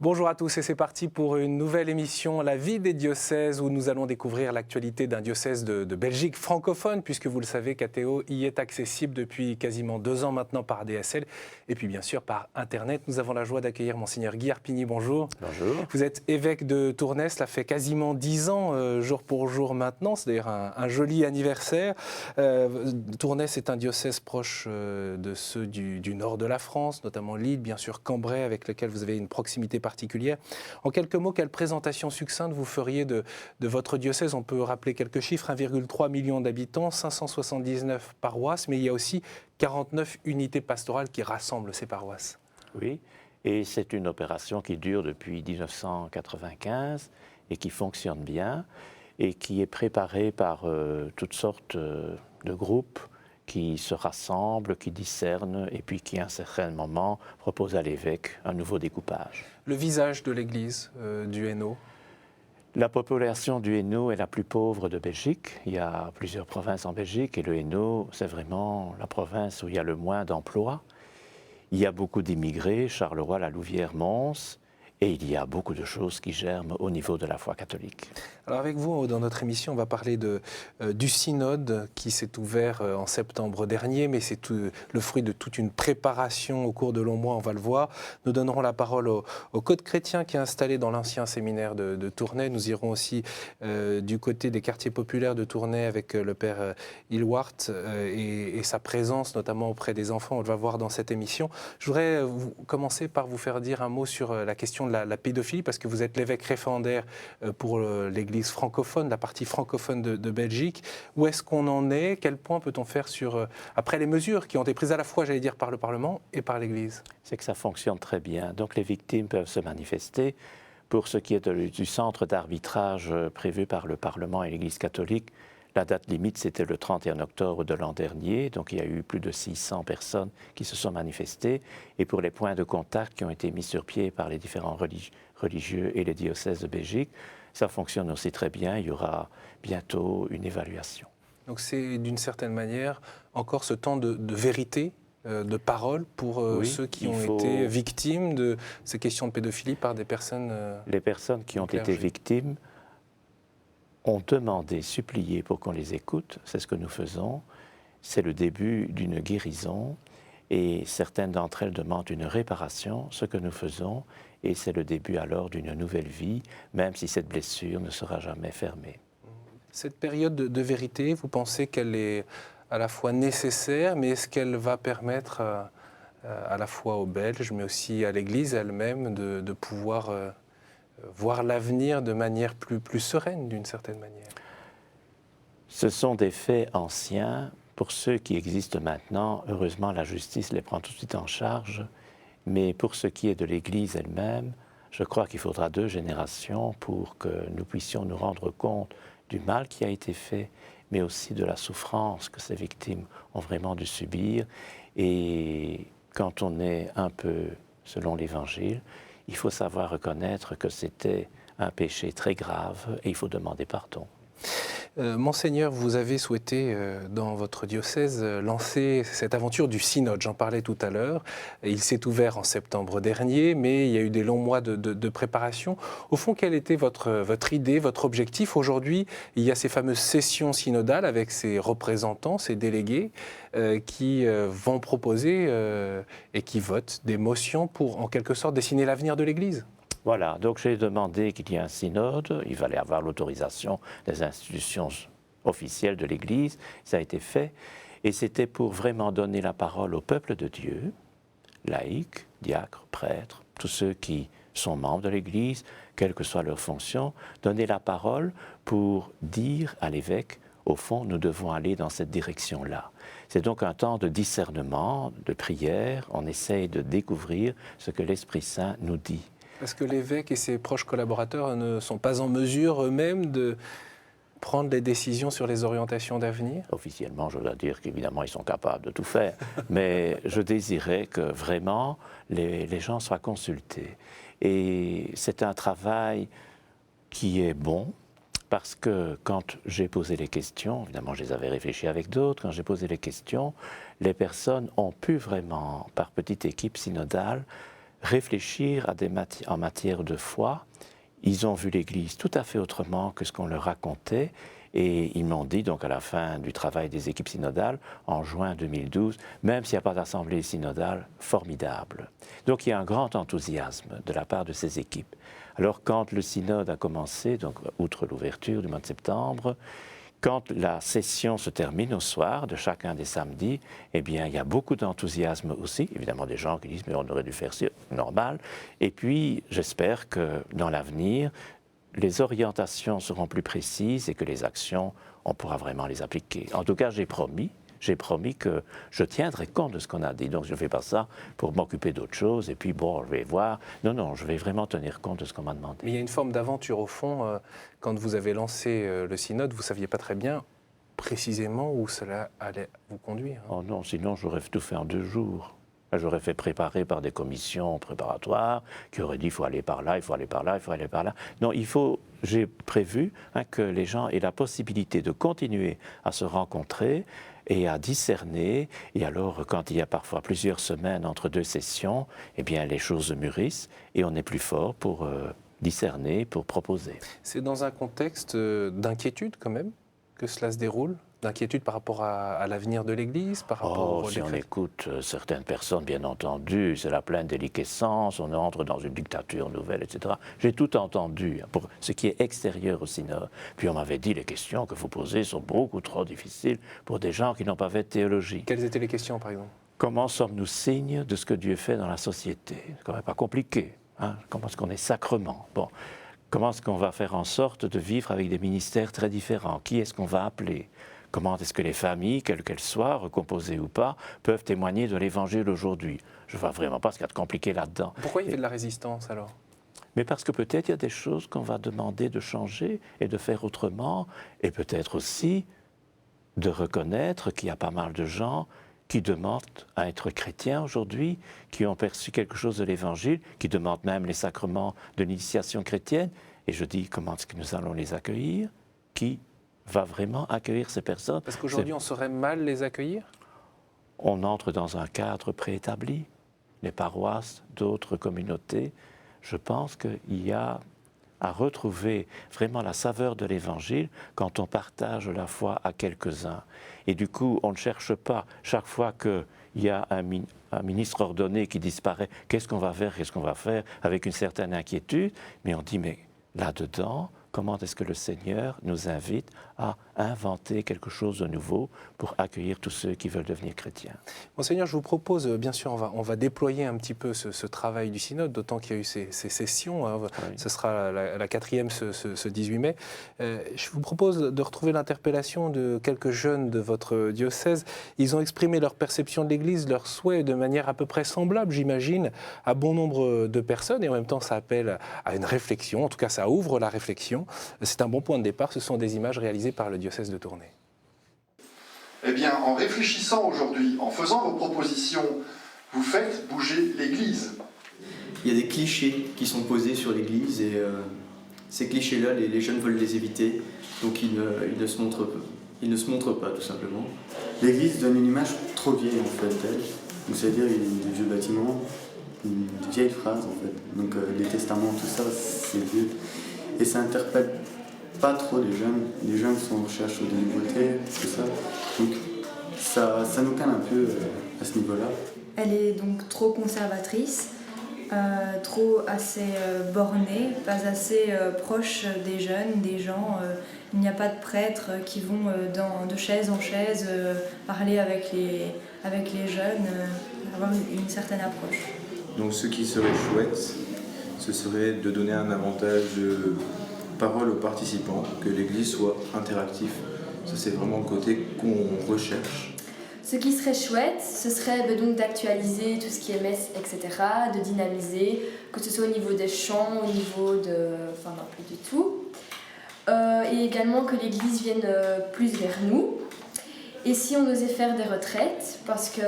Bonjour à tous et c'est parti pour une nouvelle émission, La vie des diocèses, où nous allons découvrir l'actualité d'un diocèse de Belgique francophone, puisque vous le savez, KTO y est accessible depuis quasiment 2 ans maintenant par DSL, et puis bien sûr par Internet. Nous avons la joie d'accueillir Monseigneur Guy Arpigny, bonjour. Bonjour. Vous êtes évêque de Tournai, cela fait quasiment 10 ans, jour pour jour maintenant, c'est d'ailleurs un joli anniversaire. Tournai, c'est un diocèse proche de ceux du nord de la France, notamment Lille, bien sûr Cambrai, avec lequel vous avez une proximité particulière. En quelques mots, quelle présentation succincte vous feriez de votre diocèse? On peut rappeler quelques chiffres, 1,3 million d'habitants, 579 paroisses, mais il y a aussi 49 unités pastorales qui rassemblent ces paroisses. Oui, et c'est une opération qui dure depuis 1995 et qui fonctionne bien et qui est préparée par toutes sortes de groupes qui se rassemblent, qui discernent et puis qui, à un certain moment, proposent à l'évêque un nouveau découpage. Le visage de l'Église du Hainaut? La population du Hainaut est la plus pauvre de Belgique. Il y a plusieurs provinces en Belgique et le Hainaut, c'est vraiment la province où il y a le moins d'emplois. Il y a beaucoup d'immigrés, Charleroi, la Louvière, Mons, et il y a beaucoup de choses qui germent au niveau de la foi catholique. Alors avec vous, dans notre émission, on va parler du synode qui s'est ouvert en septembre dernier, mais c'est le fruit de toute une préparation au cours de longs mois, on va le voir. Nous donnerons la parole au Code chrétien qui est installé dans l'ancien séminaire de Tournai. Nous irons aussi du côté des quartiers populaires de Tournai avec le père Ilwart et sa présence, notamment auprès des enfants, on le va voir dans cette émission. Je voudrais commencer par vous faire dire un mot sur la question de la pédophilie, parce que vous êtes l'évêque référendaire pour l'Église francophone, la partie francophone de Belgique. Où est-ce qu'on en est? Quel point peut-on faire après les mesures qui ont été prises à la fois, j'allais dire, par le Parlement et par l'Église? C'est que ça fonctionne très bien. Donc les victimes peuvent se manifester. Pour ce qui est du centre d'arbitrage prévu par le Parlement et l'Église catholique, la date limite, c'était le 31 octobre de l'an dernier. Donc il y a eu plus de 600 personnes qui se sont manifestées. Et pour les points de contact qui ont été mis sur pied par les différents religieux et les diocèses de Belgique, ça fonctionne aussi très bien. Il y aura bientôt une évaluation. Donc c'est d'une certaine manière encore ce temps de vérité, de parole pour ceux qui ont été victimes de ces questions de pédophilie par des personnes Les personnes qui ont été victimes ont demandé, supplié pour qu'on les écoute. C'est ce que nous faisons. C'est le début d'une guérison et certaines d'entre elles demandent une réparation, ce que nous faisons. Et c'est le début alors d'une nouvelle vie, même si cette blessure ne sera jamais fermée. Cette période de vérité, vous pensez qu'elle est à la fois nécessaire, mais est-ce qu'elle va permettre à la fois aux Belges, mais aussi à l'Église elle-même de pouvoir voir l'avenir de manière plus sereine, d'une certaine manière? Ce sont des faits anciens. Pour ceux qui existent maintenant, heureusement, la justice les prend tout de suite en charge. Mais pour ce qui est de l'Église elle-même, je crois qu'il faudra 2 générations pour que nous puissions nous rendre compte du mal qui a été fait, mais aussi de la souffrance que ces victimes ont vraiment dû subir. Et quand on est un peu selon l'Évangile, il faut savoir reconnaître que c'était un péché très grave et il faut demander pardon. Monseigneur, vous avez souhaité, dans votre diocèse, lancer cette aventure du synode. J'en parlais tout à l'heure. Il s'est ouvert en septembre dernier, mais il y a eu des longs mois de préparation. Au fond, quelle était votre idée, votre objectif? Aujourd'hui, il y a ces fameuses sessions synodales avec ces représentants, ces délégués, qui vont proposer et qui votent des motions pour, en quelque sorte, dessiner l'avenir de l'Église. Voilà, donc j'ai demandé qu'il y ait un synode, il fallait avoir l'autorisation des institutions officielles de l'Église, ça a été fait, et c'était pour vraiment donner la parole au peuple de Dieu, laïcs, diacres, prêtres, tous ceux qui sont membres de l'Église, quelle que soit leur fonction, donner la parole pour dire à l'évêque, au fond, nous devons aller dans cette direction-là. C'est donc un temps de discernement, de prière, on essaye de découvrir ce que l'Esprit Saint nous dit. Est-ce que l'évêque et ses proches collaborateurs ne sont pas en mesure eux-mêmes de prendre les décisions sur les orientations d'avenir? Officiellement, je dois dire qu'évidemment, ils sont capables de tout faire. Mais je désirais que vraiment les gens soient consultés. Et c'est un travail qui est bon, parce que quand j'ai posé les questions, évidemment, je les avais réfléchies avec d'autres, quand j'ai posé les questions, les personnes ont pu vraiment, par petite équipe synodale, réfléchir en matière de foi. Ils ont vu l'Église tout à fait autrement que ce qu'on leur racontait. Et ils m'ont dit, donc à la fin du travail des équipes synodales, en juin 2012, même s'il n'y a pas d'assemblée synodale, formidable. Donc il y a un grand enthousiasme de la part de ces équipes. Alors quand le synode a commencé, donc outre l'ouverture du mois de septembre, quand la session se termine au soir de chacun des samedis, eh bien, il y a beaucoup d'enthousiasme aussi. Évidemment, des gens qui disent « mais on aurait dû faire ça, normal ». Et puis, j'espère que dans l'avenir, les orientations seront plus précises et que les actions, on pourra vraiment les appliquer. En tout cas, j'ai promis que je tiendrai compte de ce qu'on a dit. Donc, je ne fais pas ça pour m'occuper d'autre chose et puis, bon, je vais voir. Non, je vais vraiment tenir compte de ce qu'on m'a demandé. Mais il y a une forme d'aventure au fond. Quand vous avez lancé le synode, vous ne saviez pas très bien précisément où cela allait vous conduire. Oh non, sinon j'aurais tout fait en 2 jours. J'aurais fait préparer par des commissions préparatoires qui auraient dit il faut aller par là, il faut aller par là, il faut aller par là. Non, j'ai prévu que les gens aient la possibilité de continuer à se rencontrer et à discerner. Et alors, quand il y a parfois plusieurs semaines entre 2 sessions, eh bien, les choses mûrissent et on est plus fort pour discerner, pour proposer. C'est dans un contexte d'inquiétude quand même que cela se déroule? D'inquiétude par rapport à l'avenir de l'Église, par rapport si on écoute certaines personnes, bien entendu, c'est la pleine déliquescence, on entre dans une dictature nouvelle, etc. J'ai tout entendu, pour ce qui est extérieur au synode. Puis on m'avait dit, les questions que vous posez sont beaucoup trop difficiles pour des gens qui n'ont pas fait de théologie. Quelles étaient les questions, par exemple? Comment sommes-nous signes de ce que Dieu fait dans la société? C'est quand même pas compliqué. Comment est-ce qu'on est sacrement? Bon. Comment est-ce qu'on va faire en sorte de vivre avec des ministères très différents? Qui est-ce qu'on va appeler? Comment est-ce que les familles, quelles qu'elles soient, recomposées ou pas, peuvent témoigner de l'Évangile aujourd'hui? Je ne vois vraiment pas ce qu'il y a de compliqué là-dedans. Pourquoi il y a de la résistance alors? Mais parce que peut-être il y a des choses qu'on va demander de changer et de faire autrement, et peut-être aussi de reconnaître qu'il y a pas mal de gens qui demandent à être chrétiens aujourd'hui, qui ont perçu quelque chose de l'Évangile, qui demandent même les sacrements de l'initiation chrétienne. Et je dis, comment est-ce que nous allons les accueillir? Qui va vraiment accueillir ces personnes? Parce qu'aujourd'hui, on saurait mal les accueillir? On entre dans un cadre préétabli. Les paroisses d'autres communautés, je pense qu'il y a à retrouver vraiment la saveur de l'Évangile quand on partage la foi à quelques-uns. Et du coup, on ne cherche pas, chaque fois qu'il y a un ministre ordonné qui disparaît, qu'est-ce qu'on va faire, avec une certaine inquiétude, mais on dit, mais là-dedans, comment est-ce que le Seigneur nous invite à inventer quelque chose de nouveau pour accueillir tous ceux qui veulent devenir chrétiens? Monseigneur, je vous propose, bien sûr, on va déployer un petit peu ce travail du synode, d'autant qu'il y a eu ces sessions. Oui. Ce sera la 4e ce 18 mai. Je vous propose de retrouver l'interpellation de quelques jeunes de votre diocèse. Ils ont exprimé leur perception de l'Église, leurs souhaits de manière à peu près semblable, j'imagine, à bon nombre de personnes. Et en même temps, ça appelle à une réflexion. En tout cas, ça ouvre la réflexion. C'est un bon point de départ. Ce sont des images réalisées par le diocèse de Tournai. Eh bien, en réfléchissant aujourd'hui, en faisant vos propositions, vous faites bouger l'Église. Il y a des clichés qui sont posés sur l'Église et ces clichés-là, les jeunes veulent les éviter, donc ils ne se montrent pas, tout simplement. L'Église donne une image trop vieille, en fait, d'elle. Donc, c'est-à-dire des vieux bâtiments, une vieille phrase, en fait. Donc, les testaments, tout ça, c'est vieux. Et ça interpelle pas trop les jeunes. Les jeunes sont en recherche de nouveautés, tout ça. Donc ça nous calme un peu à ce niveau-là. Elle est donc trop conservatrice, trop assez bornée, pas assez proche des jeunes, des gens. Il n'y a pas de prêtres qui vont de chaise en chaise parler avec les jeunes, avoir une certaine approche. Donc ce qui serait chouette, ce serait de donner un avantage de parole aux participants, que l'Église soit interactive. Ça, c'est vraiment le côté qu'on recherche. Ce qui serait chouette, ce serait donc d'actualiser tout ce qui est messe, etc., de dynamiser, que ce soit au niveau des chants, au niveau de... enfin, non, plus du tout. Et également que l'Église vienne plus vers nous. Et si on osait faire des retraites, parce que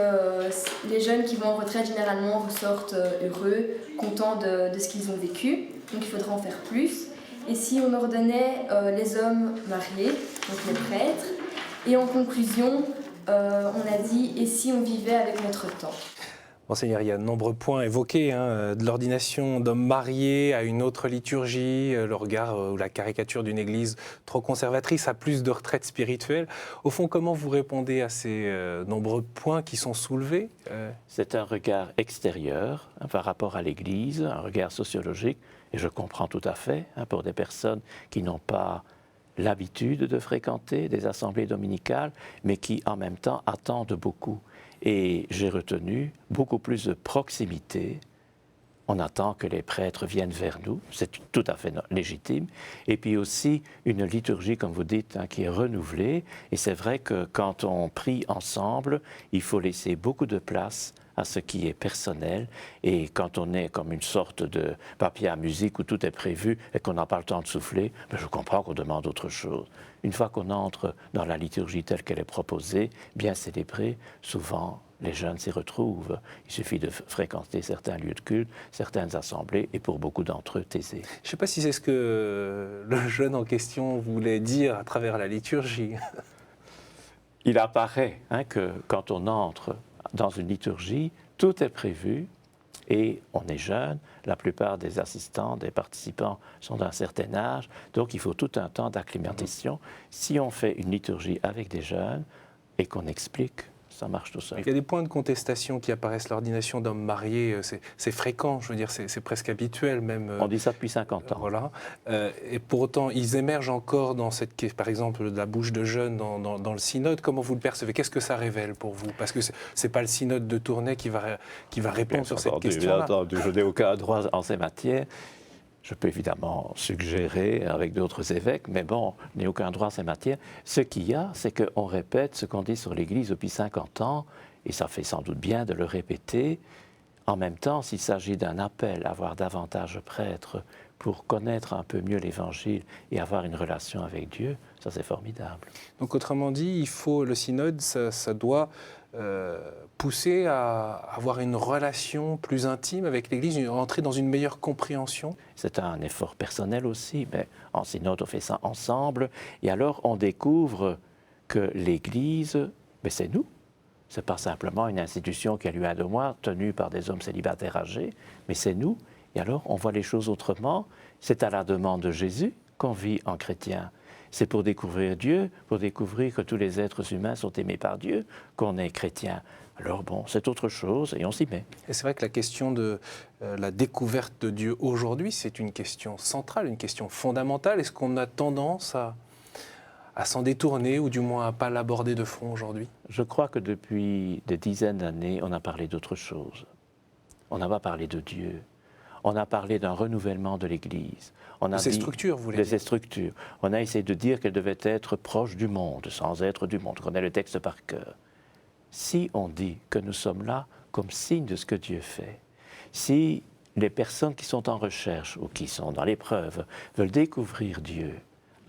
les jeunes qui vont en retraite, généralement, ressortent heureux, contents de ce qu'ils ont vécu. Donc il faudra en faire plus. Et si on ordonnait les hommes mariés, donc les prêtres, et en conclusion, on a dit « et si on vivait avec notre temps ?» Monseigneur, il y a de nombreux points évoqués, de l'ordination d'hommes mariés à une autre liturgie, le regard ou la caricature d'une église trop conservatrice à plus de retraite spirituelle. Au fond, comment vous répondez à ces nombreux points qui sont soulevés C'est un regard extérieur par rapport à l'église, un regard sociologique, et je comprends tout à fait pour des personnes qui n'ont pas l'habitude de fréquenter des assemblées dominicales, mais qui en même temps attendent beaucoup. Et j'ai retenu beaucoup plus de proximité. On attend que les prêtres viennent vers nous, c'est tout à fait légitime. Et puis aussi une liturgie, comme vous dites, qui est renouvelée. Et c'est vrai que quand on prie ensemble, il faut laisser beaucoup de place à ce qui est personnel. Et quand on est comme une sorte de papier à musique où tout est prévu et qu'on n'a pas le temps de souffler, je comprends qu'on demande autre chose. Une fois qu'on entre dans la liturgie telle qu'elle est proposée, bien célébrée, souvent les jeunes s'y retrouvent. Il suffit de fréquenter certains lieux de culte, certaines assemblées, et pour beaucoup d'entre eux, taisés. Je ne sais pas si c'est ce que le jeune en question voulait dire à travers la liturgie. Il apparaît que quand on entre dans une liturgie, tout est prévu et on est jeune. La plupart des assistants, des participants sont d'un certain âge, donc il faut tout un temps d'acclimatation. Si on fait une liturgie avec des jeunes et qu'on explique, ça marche tout seul. Il y a des points de contestation qui apparaissent. L'ordination d'hommes mariés, c'est fréquent, je veux dire, c'est presque habituel même. On dit ça depuis 50 ans. Voilà. Et pour autant, ils émergent encore dans cette, par exemple, de la bouche de jeunes dans le synode. Comment vous le percevez? Qu'est-ce que ça révèle pour vous? Parce que c'est pas le synode de Tournai qui va répondre sur cette question-là. Je n'ai aucun droit en ces matières. Je peux évidemment suggérer avec d'autres évêques, mais bon, je n'ai aucun droit en ces matières. Ce qu'il y a, c'est qu'on répète ce qu'on dit sur l'Église depuis 50 ans, et ça fait sans doute bien de le répéter. En même temps, s'il s'agit d'un appel à avoir davantage de prêtres pour connaître un peu mieux l'Évangile et avoir une relation avec Dieu, ça c'est formidable. Donc autrement dit, le synode, ça doit pousser à avoir une relation plus intime avec l'Église, entrer dans une meilleure compréhension. C'est un effort personnel aussi, mais en synode on fait ça ensemble, et alors on découvre que l'Église, c'est nous. Ce n'est pas simplement une institution qui a lieu un 2 mois, tenue par des hommes célibataires âgés, mais c'est nous. Et alors on voit les choses autrement. C'est à la demande de Jésus qu'on vit en chrétien. C'est pour découvrir Dieu, pour découvrir que tous les êtres humains sont aimés par Dieu, qu'on est chrétien. Alors bon, c'est autre chose et on s'y met. Et c'est vrai que la question de la découverte de Dieu aujourd'hui, c'est une question centrale, une question fondamentale. Est-ce qu'on a tendance à s'en détourner ou du moins à ne pas l'aborder de front aujourd'hui? Je crois que depuis des dizaines d'années, on a parlé d'autre chose. On n'a pas parlé de Dieu. On a parlé d'un renouvellement de l'Église. De ses structures, vous voulez dire? De ses structures. On a essayé de dire qu'elle devait être proche du monde, sans être du monde. On connaît le texte par cœur. Si on dit que nous sommes là comme signe de ce que Dieu fait, si les personnes qui sont en recherche ou qui sont dans l'épreuve veulent découvrir Dieu,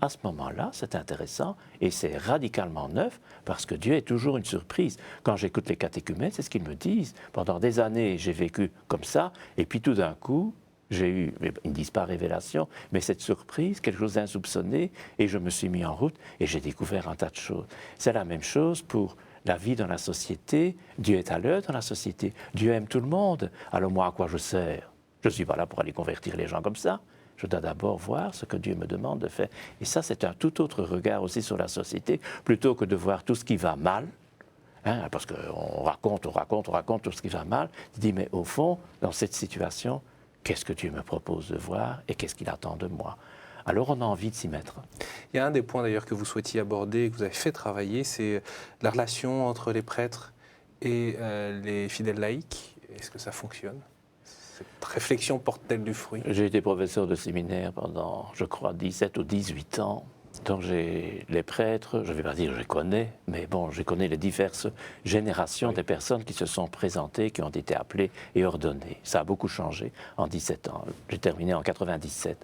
à ce moment-là, c'est intéressant et c'est radicalement neuf parce que Dieu est toujours une surprise. Quand j'écoute les catéchumènes, c'est ce qu'ils me disent. Pendant des années, j'ai vécu comme ça et puis tout d'un coup, j'ai eu, ils ne disent pas révélation, mais cette surprise, quelque chose d'insoupçonné, et je me suis mis en route et j'ai découvert un tas de choses. C'est la même chose pour la vie dans la société. Dieu est à l'œuvre dans la société. Dieu aime tout le monde. Alors moi, à quoi je sers? Je ne suis pas là pour aller convertir les gens comme ça. Je dois d'abord voir ce que Dieu me demande de faire. Et ça, c'est un tout autre regard aussi sur la société, plutôt que de voir tout ce qui va mal, parce qu'on raconte tout ce qui va mal. Je dis, mais au fond, dans cette situation, qu'est-ce que Dieu me propose de voir et qu'est-ce qu'il attend de moi? Alors on a envie de s'y mettre. Il y a un des points d'ailleurs que vous souhaitiez aborder et que vous avez fait travailler, c'est la relation entre les prêtres et les fidèles laïcs. Est-ce que ça fonctionne? Cette réflexion porte-t-elle du fruit? J'ai été professeur de séminaire pendant, je crois, 17 ou 18 ans. Donc les prêtres, je ne vais pas dire que je les connais, mais bon, je connais les diverses générations des personnes qui se sont présentées, qui ont été appelées et ordonnées. Ça a beaucoup changé en 17 ans. J'ai terminé en 97.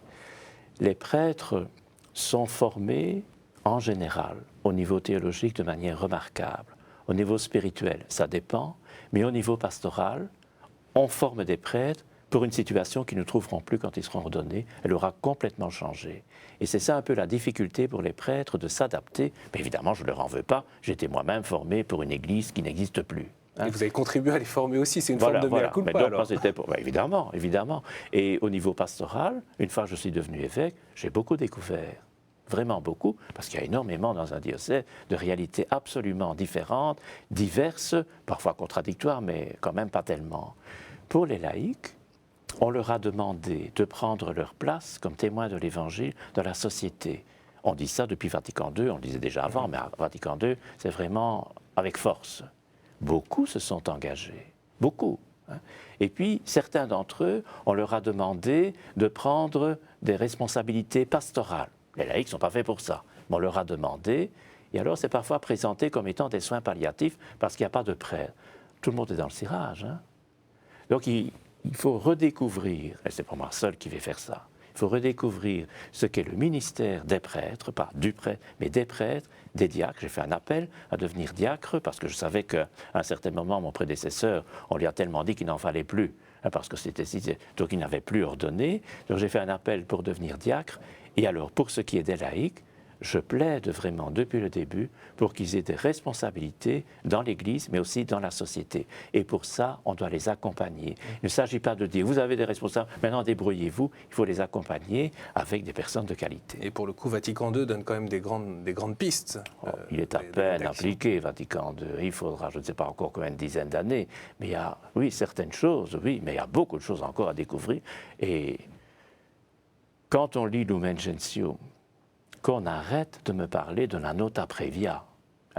Les prêtres sont formés en général au niveau théologique de manière remarquable. Au niveau spirituel, ça dépend, mais au niveau pastoral, on forme des prêtres pour une situation qu'ils ne trouveront plus quand ils seront ordonnés. Elle aura complètement changé. Et c'est ça un peu la difficulté pour les prêtres de s'adapter. Mais évidemment, je ne leur en veux pas. J'ai été moi-même formé pour une église qui n'existe plus. hein. Et vous avez contribué à les former aussi, c'est une forme de mea culpa Mais donc, alors. moi, c'était évidemment, évidemment. Et au niveau pastoral, une fois que je suis devenu évêque, j'ai beaucoup découvert. Vraiment beaucoup, parce qu'il y a énormément dans un diocèse de réalités absolument différentes, diverses, parfois contradictoires, mais quand même pas tellement. Pour les laïcs, on leur a demandé de prendre leur place comme témoins de l'Évangile dans la société. On dit ça depuis Vatican II, on le disait déjà avant, mais à Vatican II, c'est vraiment avec force. Beaucoup se sont engagés, beaucoup. Hein. Et puis, certains d'entre eux, on leur a demandé de prendre des responsabilités pastorales. Les laïcs ne sont pas faits pour ça, mais on leur a demandé, et alors c'est parfois présenté comme étant des soins palliatifs parce qu'il n'y a pas de prêtre. Tout le monde est dans le cirage. Hein. Donc il faut redécouvrir, et c'est pas moi seul qui vais faire ça, il faut redécouvrir ce qu'est le ministère des prêtres, pas du prêtre, mais des prêtres, des diacres. J'ai fait un appel à devenir diacre parce que je savais qu'à un certain moment, mon prédécesseur, on lui a tellement dit qu'il n'en fallait plus, hein, parce que c'était donc il n'avait plus ordonné. Donc j'ai fait un appel pour devenir diacre. Et alors, pour ce qui est des laïcs, je plaide vraiment depuis le début pour qu'ils aient des responsabilités dans l'Église, mais aussi dans la société. Et pour ça, on doit les accompagner. Il ne s'agit pas de dire, vous avez des responsables, maintenant débrouillez-vous. Il faut les accompagner avec des personnes de qualité. Et pour le coup, Vatican II donne quand même des grandes pistes. Il est à peine appliqué, Vatican II. Il faudra, je ne sais pas encore combien de dizaines d'années, mais il y a, oui, certaines choses, oui, mais il y a beaucoup de choses encore à découvrir. Et quand on lit Lumen Gentium, qu'on arrête de me parler de la nota previa,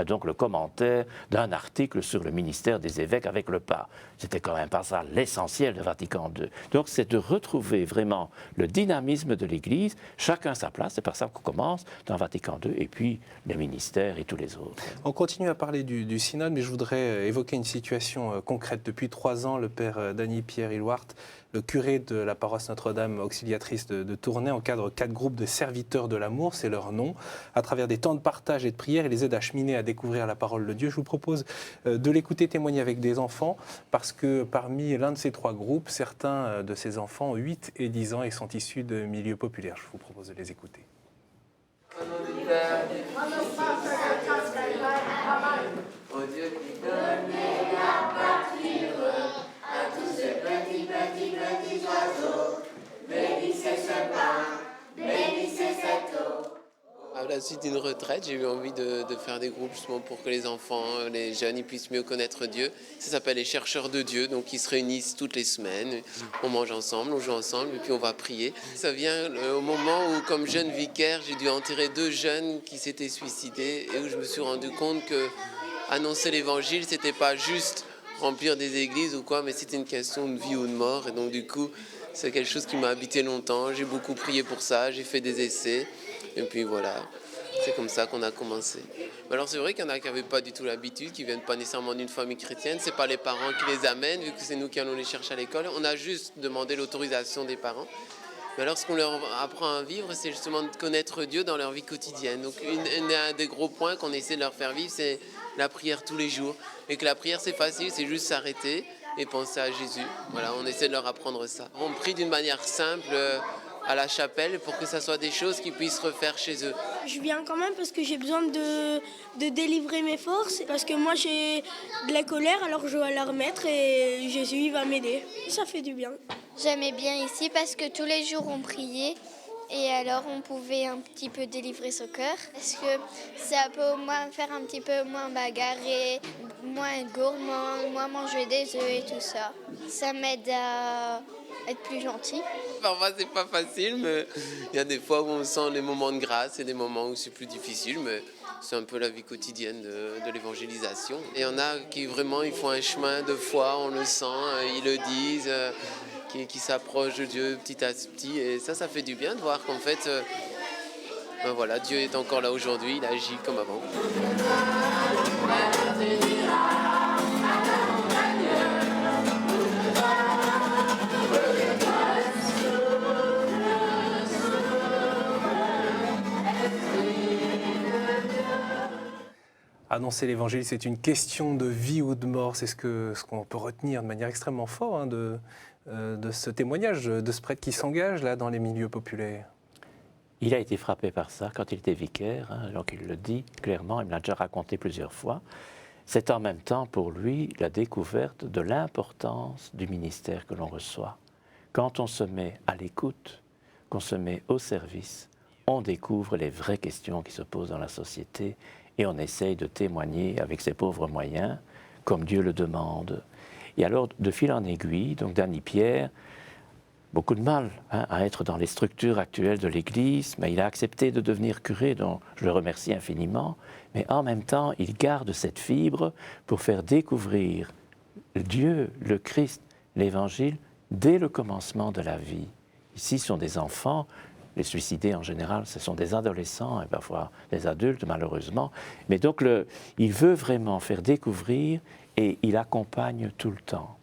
donc le commentaire d'un article sur le ministère des évêques avec le pape. C'était quand même pas ça l'essentiel de Vatican II. Donc c'est de retrouver vraiment le dynamisme de l'Église, chacun sa place, c'est par ça qu'on commence dans Vatican II, et puis les ministères et tous les autres. On continue à parler du synode, mais je voudrais évoquer une situation concrète. Depuis 3 ans, le père Dany-Pierre Hilwart, le curé de la paroisse Notre-Dame auxiliatrice de Tournai, encadre 4 groupes de serviteurs de l'amour, c'est leur nom, à travers des temps de partage et de prière, et les aide à cheminer, à découvrir la parole de Dieu. Je vous propose de l'écouter témoigner avec des enfants, parce que parmi l'un de ces 3 groupes, certains de ces enfants ont 8 et 10 ans et sont issus de milieux populaires. Je vous propose de les écouter. Au nom du Père, du Ô Dieu qui donnait la patrie à tous ces petits oiseaux, bénissez ce pain, bénissez cette eau. À la suite d'une retraite, j'ai eu envie de faire des groupes justement pour que les enfants, les jeunes, ils puissent mieux connaître Dieu. Ça s'appelle les chercheurs de Dieu, donc ils se réunissent toutes les semaines, on mange ensemble, on joue ensemble et puis on va prier. Ça vient au moment où, comme jeune vicaire, j'ai dû enterrer 2 jeunes qui s'étaient suicidés et où je me suis rendu compte que annoncer l'évangile, c'était pas juste remplir des églises ou quoi, mais c'était une question de vie ou de mort. Et donc du coup, c'est quelque chose qui m'a habité longtemps. J'ai beaucoup prié pour ça, j'ai fait des essais. Et puis voilà, c'est comme ça qu'on a commencé. Mais alors c'est vrai qu'il y en a qui n'avaient pas du tout l'habitude, qui ne viennent pas nécessairement d'une famille chrétienne. Ce n'est pas les parents qui les amènent, vu que c'est nous qui allons les chercher à l'école. On a juste demandé l'autorisation des parents. Mais alors ce qu'on leur apprend à vivre, c'est justement de connaître Dieu dans leur vie quotidienne. Donc un des gros points qu'on essaie de leur faire vivre, c'est la prière tous les jours. Et que la prière c'est facile, c'est juste s'arrêter et penser à Jésus. Voilà, on essaie de leur apprendre ça. On prie d'une manière simple à la chapelle pour que ça soit des choses qu'ils puissent refaire chez eux. Je viens quand même parce que j'ai besoin de délivrer mes forces, parce que moi j'ai de la colère, alors je dois la remettre et Jésus il va m'aider. Ça fait du bien. J'aimais bien ici parce que tous les jours on priait et alors on pouvait un petit peu délivrer son cœur. Parce que ça peut au moins faire un petit peu moins bagarrer, moins gourmand, moins manger des œufs et tout ça. Ça m'aide à être plus gentil. Parfois c'est pas facile, mais il y a des fois où on sent les moments de grâce et des moments où c'est plus difficile, mais c'est un peu la vie quotidienne de l'évangélisation. Et il y en a qui vraiment ils font un chemin de foi, on le sent, ils le disent, qui s'approchent de Dieu petit à petit, et ça fait du bien de voir qu'en fait, voilà, Dieu est encore là aujourd'hui, il agit comme avant. Annoncer l'évangile, c'est une question de vie ou de mort. C'est ce qu'on peut retenir de manière extrêmement forte de ce témoignage, de ce prêtre qui s'engage là dans les milieux populaires. Il a été frappé par ça quand il était vicaire, donc il le dit clairement, il me l'a déjà raconté plusieurs fois. c'est en même temps pour lui la découverte de l'importance du ministère que l'on reçoit. Quand on se met à l'écoute, qu'on se met au service, on découvre les vraies questions qui se posent dans la société et on essaye de témoigner avec ses pauvres moyens, comme Dieu le demande. Et alors, de fil en aiguille, donc Danny Pierre, beaucoup de mal à être dans les structures actuelles de l'Église, mais il a accepté de devenir curé, dont je le remercie infiniment, mais en même temps, il garde cette fibre pour faire découvrir Dieu, le Christ, l'Évangile, dès le commencement de la vie. Ici, ce sont des enfants, les suicidés en général, ce sont des adolescents et parfois des adultes, malheureusement, mais donc il veut vraiment faire découvrir et il accompagne tout le temps.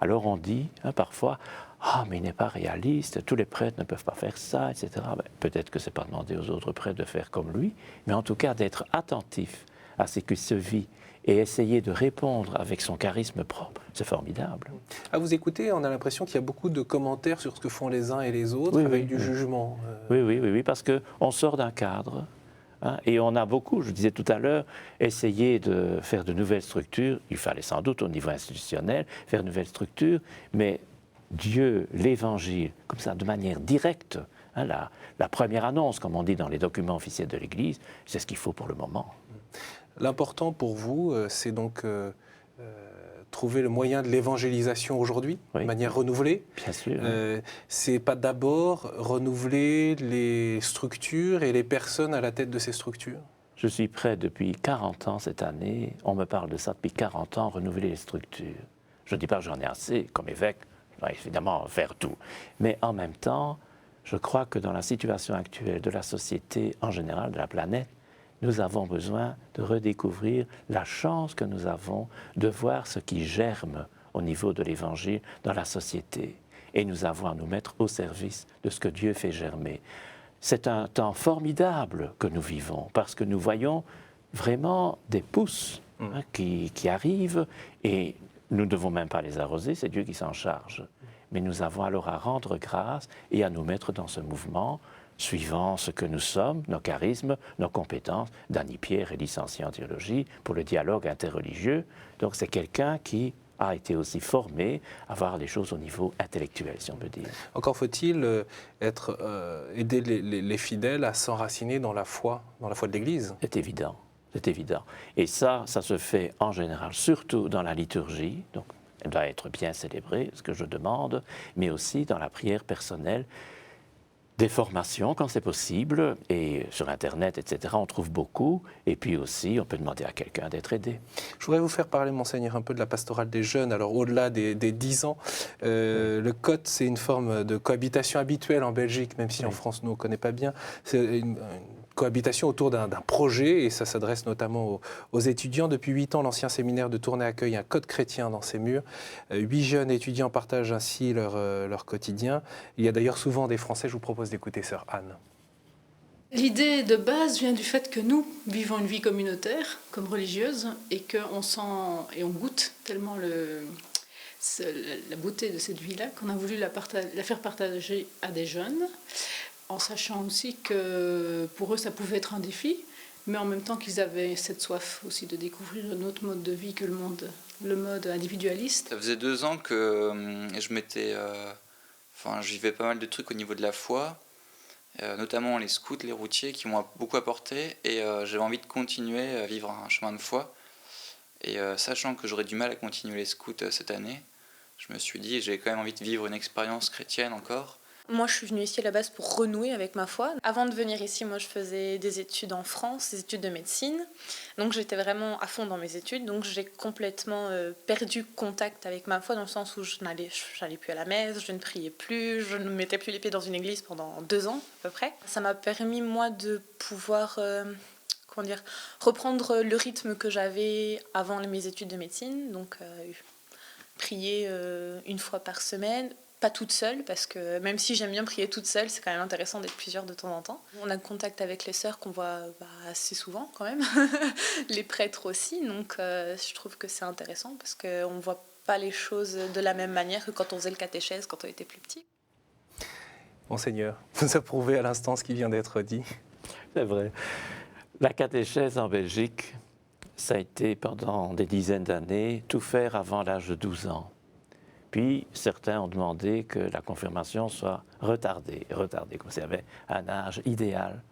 Alors on dit parfois, ah, mais il n'est pas réaliste, tous les prêtres ne peuvent pas faire ça, etc. Ben, peut-être que ce n'est pas demander aux autres prêtres de faire comme lui, mais en tout cas d'être attentif à ce qui se vit et essayer de répondre avec son charisme propre, c'est formidable. À vous écouter, on a l'impression qu'il y a beaucoup de commentaires sur ce que font les uns et les autres, Oui, avec oui, du jugement. Oui, parce qu'on sort d'un cadre, et on a beaucoup, je disais tout à l'heure, essayé de faire de nouvelles structures. Il fallait sans doute au niveau institutionnel faire de nouvelles structures, mais Dieu, l'Évangile, comme ça, de manière directe, la première annonce, comme on dit dans les documents officiels de l'Église, c'est ce qu'il faut pour le moment. L'important pour vous, c'est donc trouver le moyen de l'évangélisation aujourd'hui, de manière renouvelée. Bien sûr. C'est pas d'abord renouveler les structures et les personnes à la tête de ces structures? Je suis prêt depuis 40 ans cette année, on me parle de ça depuis 40 ans, renouveler les structures. Je ne dis pas que j'en ai assez, comme évêque, je dois évidemment faire tout. Mais en même temps, je crois que dans la situation actuelle de la société en général, de la planète, nous avons besoin de redécouvrir la chance que nous avons de voir ce qui germe au niveau de l'Évangile dans la société. Et nous avons à nous mettre au service de ce que Dieu fait germer. C'est un temps formidable que nous vivons parce que nous voyons vraiment des pousses qui arrivent et nous ne devons même pas les arroser, c'est Dieu qui s'en charge. Mais nous avons alors à rendre grâce et à nous mettre dans ce mouvement suivant ce que nous sommes, nos charismes, nos compétences. Danny Pierre est licencié en théologie pour le dialogue interreligieux. Donc c'est quelqu'un qui a été aussi formé à voir les choses au niveau intellectuel, si on peut dire. Encore faut-il aider les fidèles à s'enraciner dans la foi de l'Église. C'est évident, c'est évident. Et ça se fait en général, surtout dans la liturgie. Donc elle doit être bien célébrée, ce que je demande, mais aussi dans la prière personnelle. Des formations quand c'est possible, et sur Internet, etc., on trouve beaucoup. Et puis aussi, on peut demander à quelqu'un d'être aidé. Je voudrais vous faire parler, Monseigneur, un peu de la pastorale des jeunes. Alors, au-delà des 10 ans, le COT, c'est une forme de cohabitation habituelle en Belgique, même si en France, nous, on ne connaît pas bien. C'est une cohabitation autour d'un projet, et ça s'adresse notamment aux étudiants. Depuis 8 ans, l'ancien séminaire de Tournai accueille un code chrétien dans ses murs. 8 jeunes étudiants partagent ainsi leur quotidien. Il y a d'ailleurs souvent des Français. Je vous propose d'écouter sœur Anne. L'idée de base vient du fait que nous vivons une vie communautaire, comme religieuse, et qu'on sent et on goûte tellement la beauté de cette vie-là qu'on a voulu la faire partager à des jeunes, en sachant aussi que pour eux ça pouvait être un défi, mais en même temps qu'ils avaient cette soif aussi de découvrir un autre mode de vie que le mode individualiste. Ça faisait 2 ans que je vivais pas mal de trucs au niveau de la foi, notamment les scouts, les routiers qui m'ont beaucoup apporté, et j'avais envie de continuer à vivre un chemin de foi. Et sachant que j'aurais du mal à continuer les scouts cette année, je me suis dit j'ai quand même envie de vivre une expérience chrétienne encore. Moi, je suis venue ici à la base pour renouer avec ma foi. Avant de venir ici, moi, je faisais des études en France, des études de médecine. Donc, j'étais vraiment à fond dans mes études. Donc, j'ai complètement perdu contact avec ma foi dans le sens où je n'allais plus à la messe, je ne priais plus, je ne mettais plus les pieds dans une église pendant 2 ans à peu près. Ça m'a permis, moi, de pouvoir reprendre le rythme que j'avais avant mes études de médecine. Donc, prier 1 fois par semaine. Pas toute seule, parce que même si j'aime bien prier toute seule, c'est quand même intéressant d'être plusieurs de temps en temps. On a contact avec les sœurs qu'on voit assez souvent quand même, les prêtres aussi, donc je trouve que c'est intéressant parce qu'on ne voit pas les choses de la même manière que quand on faisait le catéchèse quand on était plus petit. Monseigneur, vous approuvez à l'instant ce qui vient d'être dit? C'est vrai. La catéchèse en Belgique, ça a été pendant des dizaines d'années tout faire avant l'âge de 12 ans. Puis certains ont demandé que la confirmation soit retardée, comme s'il y avait un âge idéal.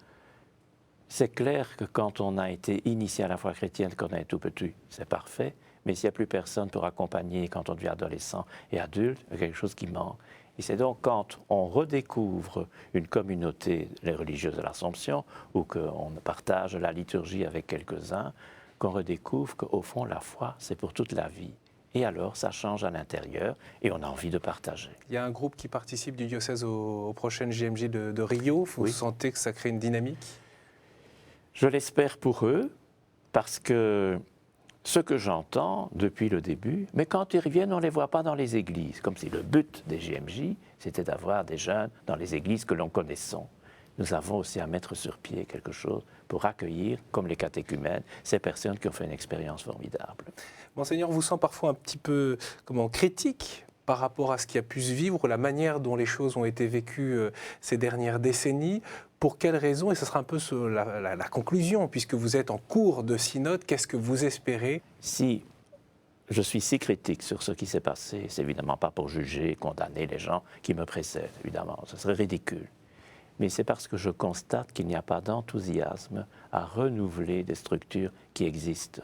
C'est clair que quand on a été initié à la foi chrétienne quand on est tout petit, c'est parfait, mais s'il n'y a plus personne pour accompagner quand on devient adolescent et adulte, il y a quelque chose qui manque. Et c'est donc quand on redécouvre une communauté, les religieuses de l'Assomption, ou qu'on partage la liturgie avec quelques-uns, qu'on redécouvre qu'au fond, la foi, c'est pour toute la vie. Et alors, ça change à l'intérieur et on a envie de partager. Il y a un groupe qui participe du diocèse aux prochaines JMJ de Rio. Vous sentez que ça crée une dynamique? Je l'espère pour eux, parce que ce que j'entends depuis le début, mais quand ils reviennent, on ne les voit pas dans les églises, comme si le but des JMJ, c'était d'avoir des jeunes dans les églises que l'on connaissait. Nous avons aussi à mettre sur pied quelque chose pour accueillir, comme les catéchumènes, ces personnes qui ont fait une expérience formidable. Monseigneur, on vous sent parfois un petit peu critique par rapport à ce qui a pu se vivre, la manière dont les choses ont été vécues ces dernières décennies. Pour quelles raisons? Et ce sera un peu la conclusion, puisque vous êtes en cours de synode. Qu'est-ce que vous espérez? Si je suis si critique sur ce qui s'est passé, c'est évidemment pas pour juger, condamner les gens qui me précèdent, évidemment, ce serait ridicule. Mais c'est parce que je constate qu'il n'y a pas d'enthousiasme à renouveler des structures qui existent.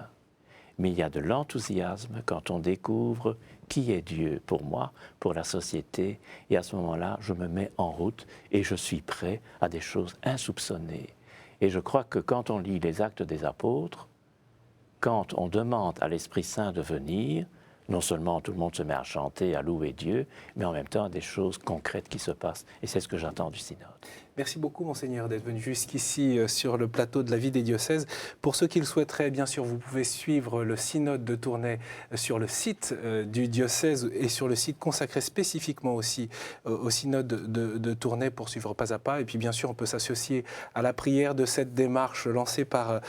Mais il y a de l'enthousiasme quand on découvre qui est Dieu pour moi, pour la société, et à ce moment-là, je me mets en route et je suis prêt à des choses insoupçonnées. Et je crois que quand on lit les Actes des Apôtres, quand on demande à l'Esprit Saint de venir, non seulement tout le monde se met à chanter, à louer Dieu, mais en même temps des choses concrètes qui se passent. Et c'est ce que j'attends du synode. Merci beaucoup, Monseigneur, d'être venu jusqu'ici sur le plateau de la vie des diocèses. Pour ceux qui le souhaiteraient, bien sûr, vous pouvez suivre le synode de Tournai sur le site du diocèse et sur le site consacré spécifiquement aussi au synode de Tournai pour suivre pas à pas. Et puis, bien sûr, on peut s'associer à la prière de cette démarche lancée par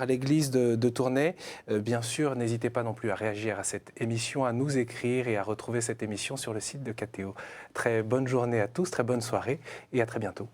l'Église de Tournai. Bien sûr, n'hésitez pas non plus à réagir à cette émission, à nous écrire et à retrouver cette émission sur le site de KTO. Très bonne journée à tous, très bonne soirée et à très bientôt.